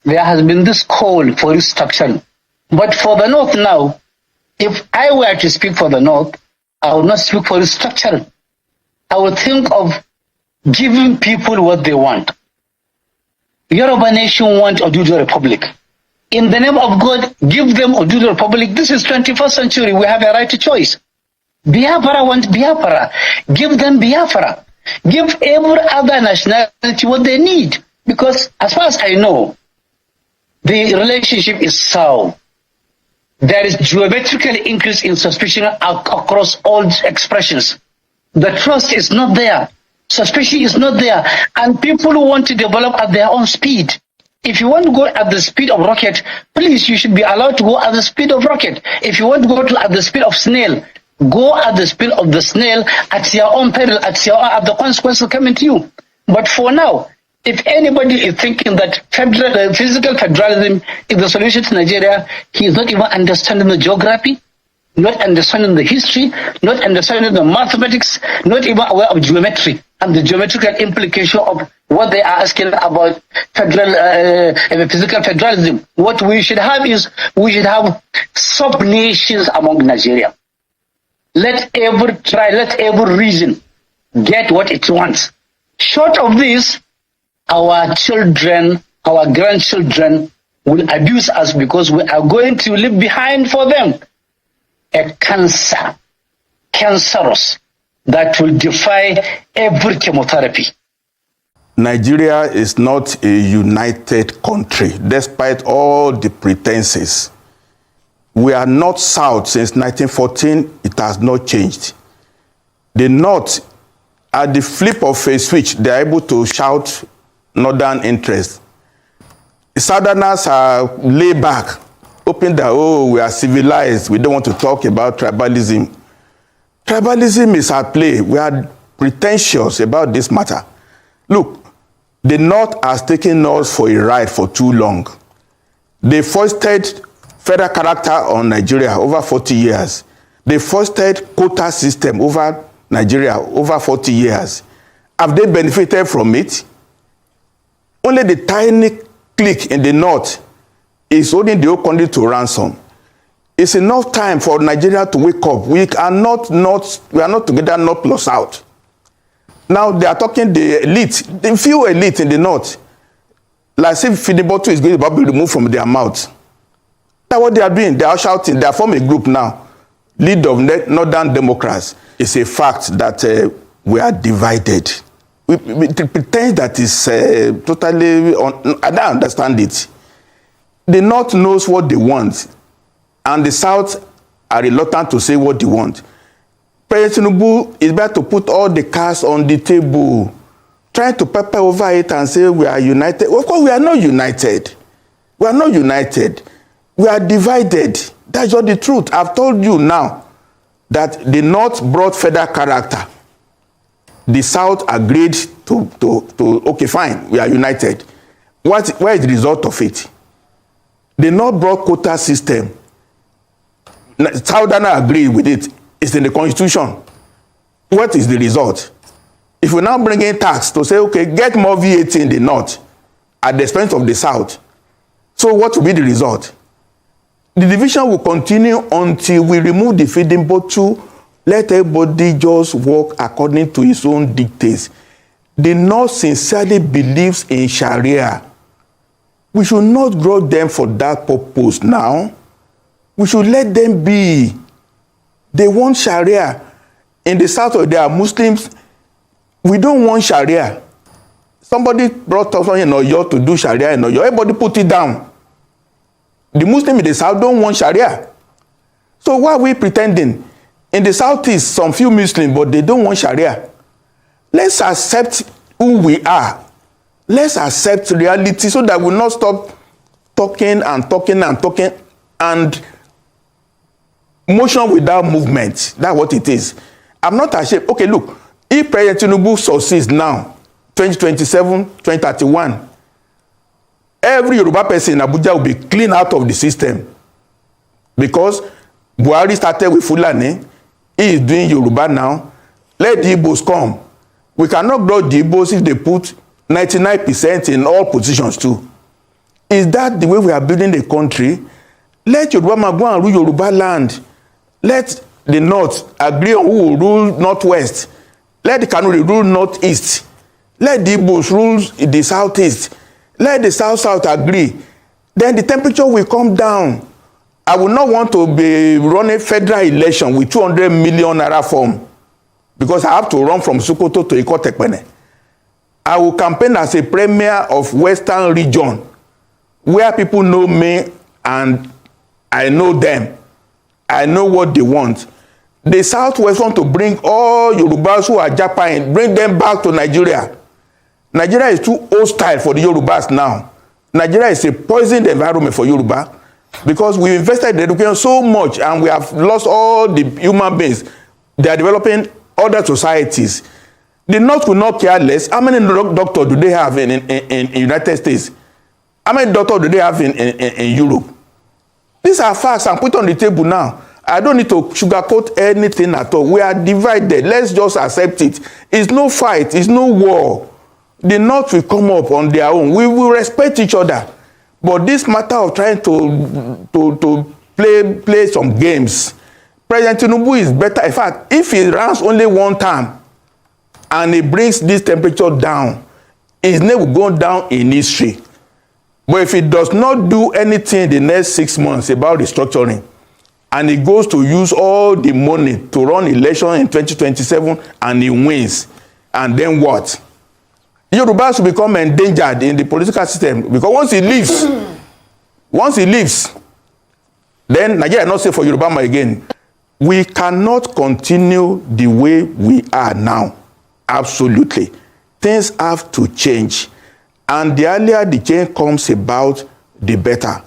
there has been this call for restructuring. But for the North now, if I were to speak for the North, I would not speak for restructuring. I would think of giving people what they want. Yoruba nation want Oduduwa Republic. In the name of God, give them Oduduwa Republic. This is 21st century. We have a right to choice. Biafra want Biafra. Give them Biafra. Give every other nationality what they need. Because as far as I know, the relationship is sound. There is geometrical increase in suspicion across all expressions. The trust is not there. Suspicion is not there. And people who want to develop at their own speed. If you want to go at the speed of rocket, please, you should be allowed to go at the speed of rocket. If you want to go at the speed of snail, go at the speed of the snail at your own peril, at the consequences coming to you. But for now, if anybody is thinking that physical federalism is the solution to Nigeria, he is not even understanding the geography, not understanding the history, not understanding the mathematics, not even aware of geometry and the geometrical implication of what they are asking about physical federalism. What we should have is, we should have sub-nations among Nigeria. Let every region get what it wants. Short of this, our children, our grandchildren will abuse us because we are going to leave behind for them a cancerous, that will defy every chemotherapy. Nigeria is not a united country, despite all the pretenses. We are not South since 1914. It has not changed. The North, at the flip of a switch, they are able to shout Northern interest. The Southerners are laid back, hoping that, oh, we are civilized. We don't want to talk about tribalism. Tribalism is at play. We are pretentious about this matter. Look, the North has taken us for a ride for too long. They foisted federal character on Nigeria over 40 years. They foisted quota system over Nigeria over 40 years. Have they benefited from it? Only the tiny clique in the North is holding the whole country to ransom. It's enough time for Nigeria to wake up. We are not together, North plus South. Now they are talking the elite, the few elite in the North, like if feeding bottle is going to be removed from their mouth. That's what they are doing. They are shouting. They are forming a group now, League of Northern Democrats. It's a fact that we are divided. We pretend that is totally, I don't understand it. The North knows what they want, and the South are reluctant to say what they want. President Tinubu is better to put all the cards on the table, trying to pepper over it and say we are united. Of course, we are not united. We are not united. We are divided. That's just the truth. I've told you now that the North brought federal character. The South agreed to okay, fine, we are united. Where is the result of it? The North brought quota system. Southerners agree with it. It's in the constitution. What is the result? If we now bring in tax to say, okay, get more VAT in the North at the expense of the South, so what will be the result? The division will continue until we remove the feeding bottle. Let everybody just work according to his own dictates. The North sincerely believes in Sharia. We should not grow them for that purpose now. We should let them be. They want Sharia. In the South, there are Muslims. We don't want Sharia. Somebody brought us in Oyo to do Sharia in Oyo. Everybody put it down. The Muslims in the South don't want Sharia. So why are we pretending? In the Southeast, some few Muslims, but they don't want Sharia. Let's accept who we are. Let's accept reality so that we'll not stop talking and motion without movement. That's what it is. I'm not ashamed. Okay, look, if President Tinubu succeeds now, 2027, 2031, every Yoruba person in Abuja will be cleaned out of the system. Because Buhari started with Fulani. He is doing Yoruba now. Let the Igbos come. We cannot grow the Igbos if they put 99% in all positions too. Is that the way we are building the country? Let Yoruba man go and rule Yoruba land. Let the North agree on who will rule Northwest. Let the Kanuri rule Northeast. Let the Igbos rule the Southeast. Let the South agree. Then the temperature will come down. I will not want to be running federal election with 200 million naira form because I have to run from Sokoto to Ikotekpene. I will campaign as a premier of Western region where people know me and I know them. I know what they want. The Southwest want to bring all Yorubas who are Japan, bring them back to Nigeria. Nigeria is too hostile for the Yorubas now. Nigeria is a poisoned environment for Yoruba because we invested in education so much and we have lost all the human beings. They are developing other societies. The North will not care less. How many doctors do they have in United States? How many doctors do they have in Europe? These are facts I'm put on the table now. I don't need to sugarcoat anything at all. We are divided. Let's just accept it. It's no fight. It's no war. The North will come up on their own. We will respect each other. But this matter of trying to play some games, President Tinubu is better. In fact, if he runs only one term and he brings this temperature down, his name will go down in history. But if he does not do anything in the next 6 months about restructuring, and he goes to use all the money to run election in 2027 and he wins, and then what? Yorubas will become endangered in the political system because once he leaves, then Nigeria is not safe for Yoruba man again. We cannot continue the way we are now. Absolutely. Things have to change. And the earlier the change comes about, the better.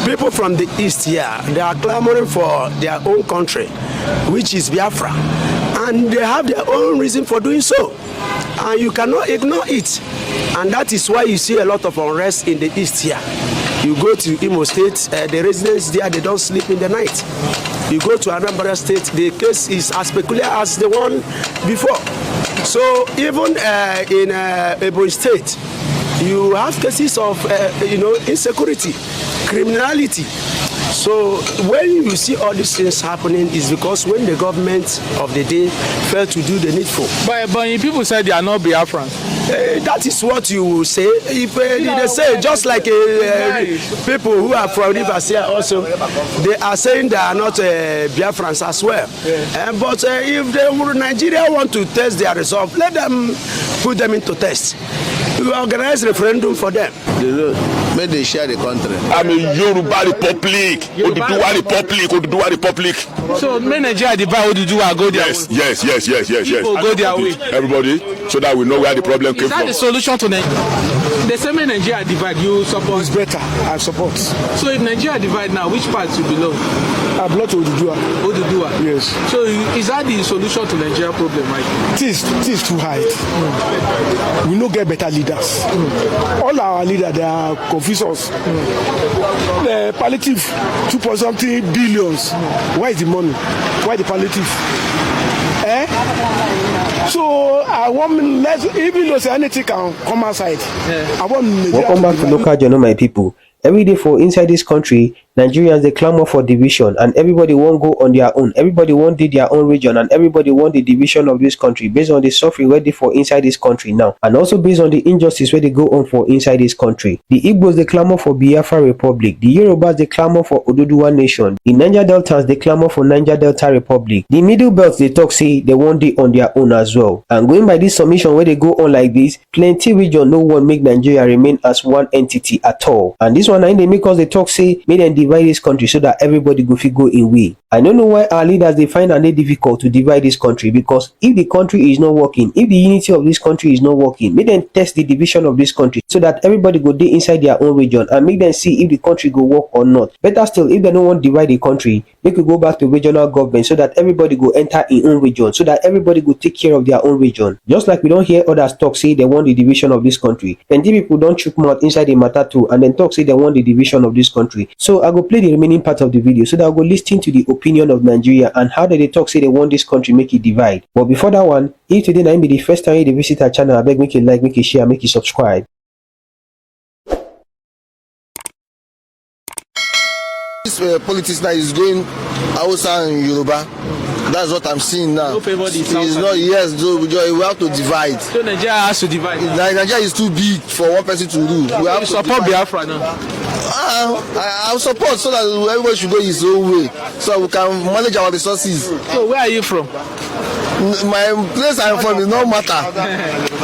People from the East here, they are clamoring for their own country, which is Biafra. And they have their own reason for doing so. And you cannot ignore it. And that is why you see a lot of unrest in the East here. You go to Imo State, the residents there, they don't sleep in the night. You go to Anambra State, the case is as peculiar as the one before. So even in Ebonyi State, you have cases of insecurity, criminality. So when you see all these things happening is because when the government of the day failed to do the needful. But people say they are not Biafrans. That is what you will say. If they say just like people who are from Rivers here also, they are saying they are not Biafrans as well. Yeah. But if Nigeria want to test their resolve, let them put them into test. We will organize referendum for them. May they share the country. I'm a Yoruba Republic. Oduduwa Republic. So may Nigeria divide Oduduwa go their way? Yes. People go their way. Everybody, so that we know where the problem came from. Is that the solution to Nigeria? The same way Nigeria divide, you support? It's better. I support. So if Nigeria divide now, which part you belong? I belong to Oduduwa. Oduduwa? Yes. So is that the solution to Nigeria problem, right? It is too high. We no get better leaders. All our leaders, they are confused us. The palliative, 2.something billions. Why is the money? Why the palliative? So I want even though anything can come outside. Yeah. I want Welcome back to Local Journal, my people. Every day for inside this country, Nigerians, they clamor for division, and everybody won't go on their own. Everybody won't do their own region, and everybody want the division of this country based on the suffering where they for inside this country now, and also based on the injustice where they go on for inside this country. The Igbos, they clamor for Biafra Republic. The Yorubas, they clamor for Oduduwa Nation. The Niger Deltans, they clamor for Niger Delta Republic. The Middle Belt, they talk say they won't do on their own as well. And going by this submission where they go on like this, plenty region no one make Nigeria remain as one entity at all. And this one, they make us they talk say make them divide this country so that everybody go fit go in way. I don't know why our leaders they find it difficult to divide this country, because if the country is not working, if the unity of this country is not working, make them test the division of this country so that everybody go dey inside their own region and make them see if the country go work or not. Better still, if they don't want to divide the country, they could go back to regional government so that everybody go enter in own region, so that everybody go take care of their own region. Just like we don't hear others talk say they want the division of this country. Plenty people don't chook mouth inside the matter too, and then talk say they want the division of this country. So I go play the remaining part of the video so that I go listen to the opinion of Nigeria and how they talk say they want this country make it divide. But before that one, if today na be the first time you visit our channel, I beg make you like, make you share, make you subscribe. politics now is going Hausa and Yoruba. That's what I'm seeing now. No favor the South. It's not, yes, we have to divide. So Nigeria has to divide. Nigeria is too big for one person to rule. We have to support Biafra now. I'll support so that everybody should go his own way, so we can manage our resources. So where are you from? My place I'm from is no matter.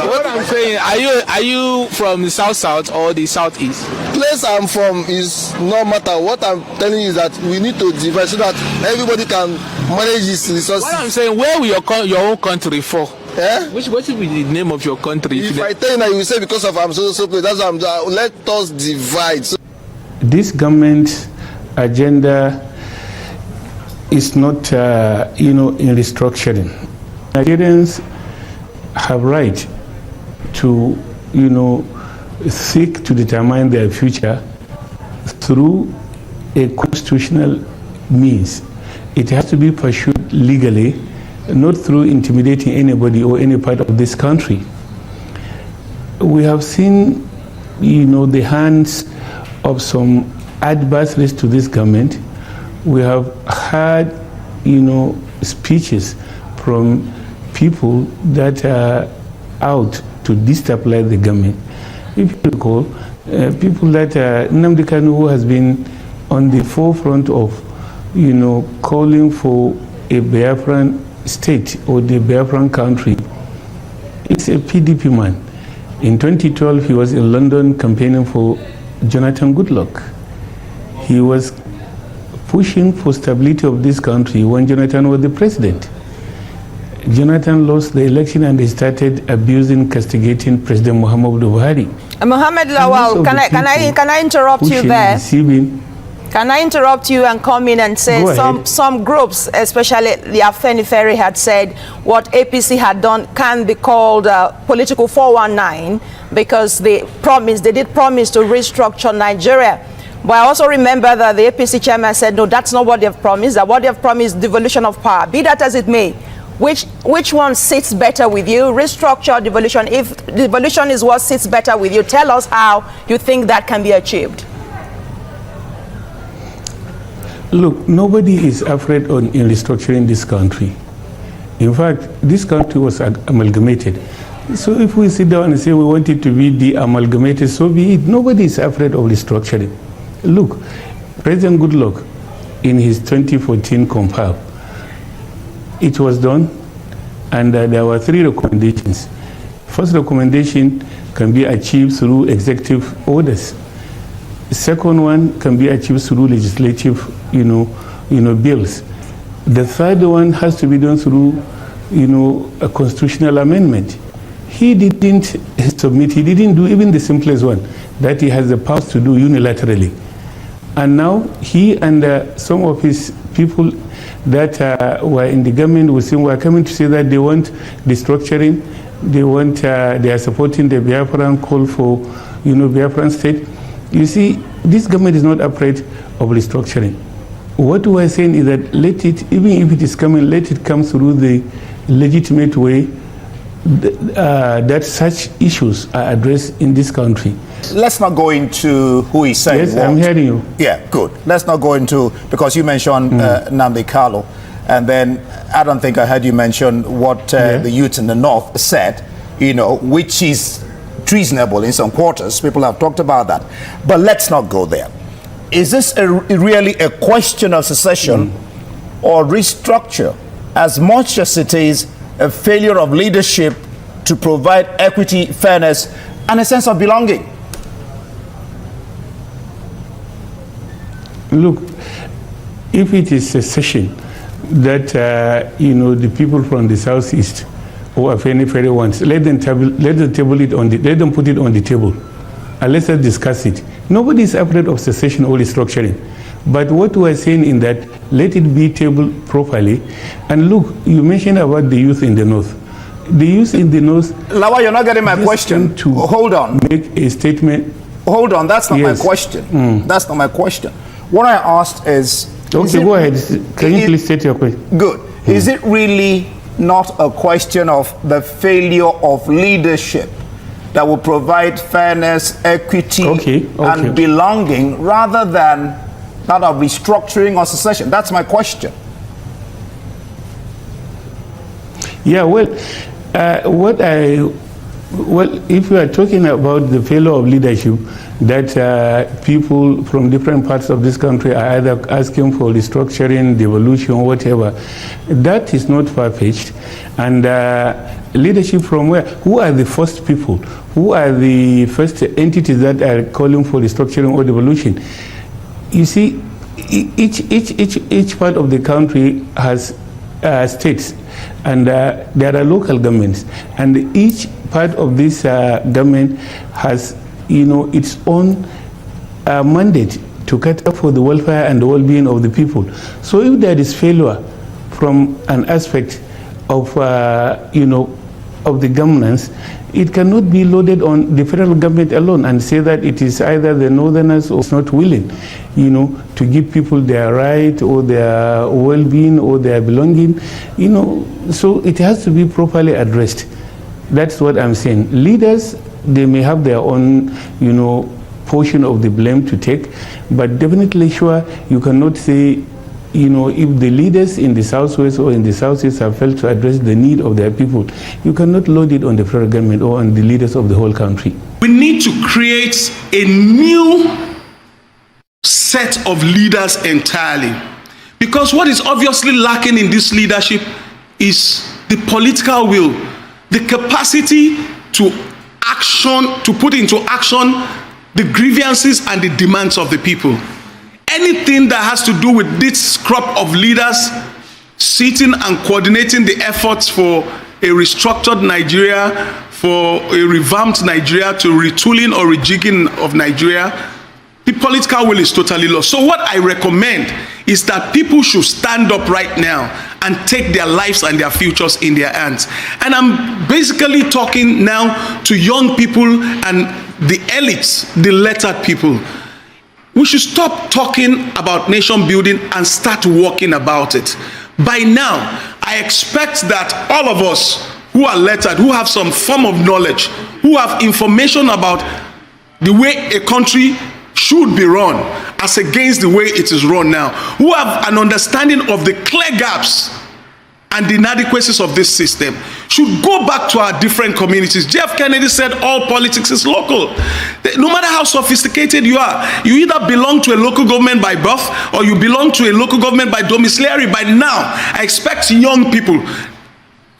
What I'm saying, are you from the south or the southeast? Place I'm from is no matter. What I'm telling you is that we need to divide so that everybody can manage his resources. What I'm saying, where will your own country fall? Eh? What will be the name of your country? If I tell you now, you will say because of I'm so place. That's why let us divide. So this government agenda is not, in restructuring. Nigerians have right to, seek to determine their future through a constitutional means. It has to be pursued legally, not through intimidating anybody or any part of this country. We have seen, the hands of some adversaries to this government. We have heard, speeches from people that are out to destabilize the government. If you recall, people that Nnamdi Kanu, who has been on the forefront of, calling for a Biafran state or the Biafran country, it's a PDP man. In 2012, he was in London campaigning for Jonathan Goodluck. He was pushing for stability of this country when Jonathan was the president. Jonathan lost the election and he started abusing, castigating President Muhammadu Buhari. Mohammed Lawal, can I interrupt you there? Can I interrupt you and come in and say some groups, especially the Afenifere, had said what APC had done can be called political 419 because they did promise to restructure Nigeria. But I also remember that the APC chairman said, no, that's not what they've promised. That what they've promised is devolution of power. Be that as it may, which one sits better with you? Restructure, devolution. If devolution is what sits better with you, tell us how you think that can be achieved. Look, nobody is afraid in restructuring this country. In fact, this country was amalgamated. So if we sit down and say we want it to be de-amalgamated, so be it. Nobody is afraid of restructuring. Look, President Goodluck, in his 2014 compile, it was done, and there were 3 recommendations. First recommendation can be achieved through executive orders. The second one can be achieved through legislative, bills. The third one has to be done through, a constitutional amendment. He didn't submit. He didn't do even the simplest one that he has the power to do unilaterally. And now he and some of his people that were in the government with him were coming to say that they want restructuring. They are supporting the Biafran call for, Biafran state. You see, this government is not afraid of restructuring. What we are saying is that let it, even if it is coming, let it come through the legitimate way that such issues are addressed in this country. Let's not go into who is saying yes, what. I'm hearing you. Yeah, good. Let's not go into, because you mentioned Nnamdi Kanu, and then I don't think I heard you mention what the youth in the north said, which is treasonable in some quarters. People have talked about that. But let's not go there. Is this really a question of secession or restructure as much as it is a failure of leadership to provide equity, fairness, and a sense of belonging? Look, if it is secession that, the people from the southeast or Afenifere wants, let them put it on the table and let's discuss it. Nobody is afraid of secession or restructuring. But what we are saying in that, let it be tabled properly. And look, you mentioned about the youth in the north. The youth in the north... Lawa, you're not getting my question. Hold on. Make a statement. Hold on, that's not my question. That's not my question. What I asked is... Okay, go ahead. Can you please state your question? Good. Is it really not a question of the failure of leadership that will provide fairness, equity, and belonging, rather than that of restructuring or secession? That's my question. Yeah, well, if you are talking about the failure of leadership, that people from different parts of this country are either asking for restructuring, devolution, whatever, that is not far-fetched. And leadership from where? Who are the first people? Who are the first entities that are calling for restructuring or devolution? You see, each part of the country has states, and there are local governments, and each part of this government has, its own mandate to cater for the welfare and the well-being of the people. So if there is failure from an aspect of, of the governance, it cannot be loaded on the federal government alone and say that it is either the northerners or not willing, to give people their right or their well-being or their belonging, so it has to be properly addressed. That's what I'm saying. Leaders, they may have their own, portion of the blame to take, but definitely sure you cannot say, if the leaders in the Southwest or in the Southeast have failed to address the need of their people, you cannot load it on the federal government or on the leaders of the whole country. We need to create a new set of leaders entirely, because what is obviously lacking in this leadership is the political will, the capacity to put into action the grievances and the demands of the people. Anything that has to do with this crop of leaders sitting and coordinating the efforts for a restructured Nigeria, for a revamped Nigeria, to retooling or rejigging of Nigeria, the political will is totally lost. So what I recommend is that people should stand up right now and take their lives and their futures in their hands. And I'm basically talking now to young people and the elites, the lettered people. We should stop talking about nation building and start working about it. By now, I expect that all of us who are lettered, who have some form of knowledge, who have information about the way a country should be run as against the way it is run now, who have an understanding of the clear gaps and the inadequacies of this system, should go back to our different communities. Jeff Kennedy said all politics is local. No matter how sophisticated you are, you either belong to a local government by birth or you belong to a local government by domiciliary. By now, I expect young people,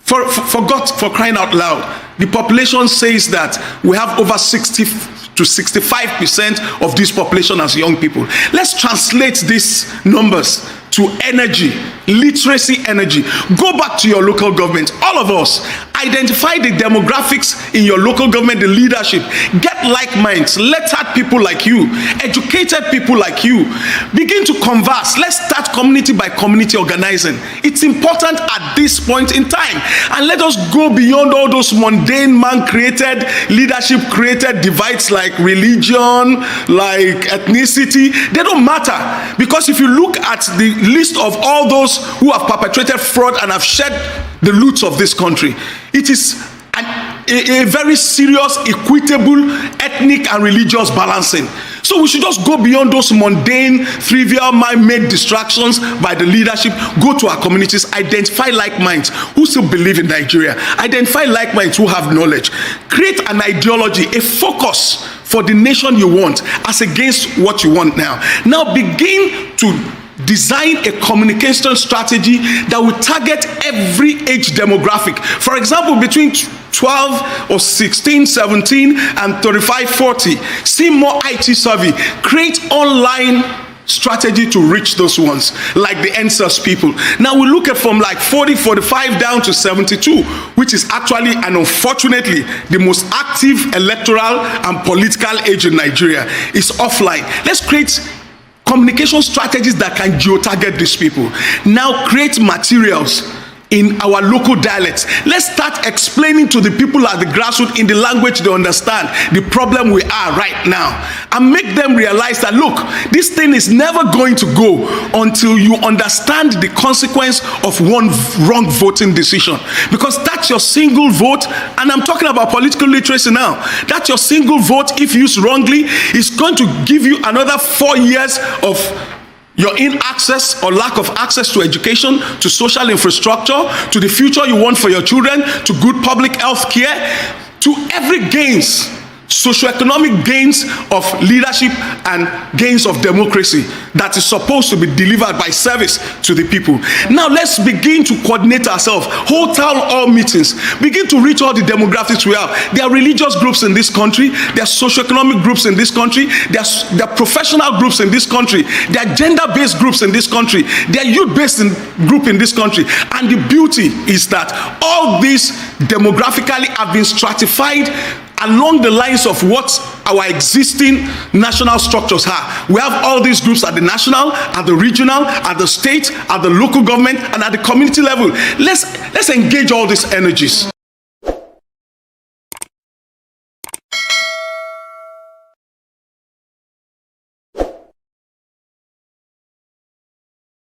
for crying out loud, the population says that we have over 60 to 65% of this population as young people. Let's translate these numbers to energy, literacy energy. Go back to your local government. All of us, identify the demographics in your local government, the leadership. Get like minds, lettered people like you, educated people like you. Begin to converse. Let's start community by community organizing. It's important at this point in time. And let us go beyond all those mundane man-created, leadership-created divides like religion, like ethnicity. They don't matter. Because if you look at the list of all those who have perpetrated fraud and have shed the loot of this country, it is a very serious, equitable, ethnic and religious balancing. So we should just go beyond those mundane, trivial, man-made distractions by the leadership. Go to our communities, identify like minds who still believe in Nigeria, identify like minds who have knowledge, create an ideology, a focus for the nation you want as against what you want now. Now begin to design a communication strategy that will target every age demographic. For example, between 12 or 16, 17 and 35, 40. See more IT savvy. Create online strategy to reach those ones, like the NSAS people. Now we look at from like 40, 45 down to 72, which is actually and unfortunately the most active electoral and political age in Nigeria. Is offline. Let's create communication strategies that can geo-target these people. Now create materials in our local dialects. Let's start explaining to the people at the grassroots in the language they understand the problem we are right now, and make them realize that, look, this thing is never going to go until you understand the consequence of one wrong voting decision, because that's your single vote. And I'm talking about political literacy now. That's your single vote, if used wrongly, is going to give you another 4 years of your inaccess or lack of access to education, to social infrastructure, to the future you want for your children, to good public health care, to every gains, socioeconomic gains of leadership and gains of democracy that is supposed to be delivered by service to the people. Now let's begin to coordinate ourselves, hold town hall meetings, begin to reach all the demographics we have. There are religious groups in this country, there are socioeconomic groups in this country, there are professional groups in this country, there are gender-based groups in this country, there are youth-based group in this country. And the beauty is that all these demographically have been stratified along the lines of what our existing national structures are. We have all these groups at the national, at the regional, at the state, at the local government, and at the community level. Let's engage all these energies.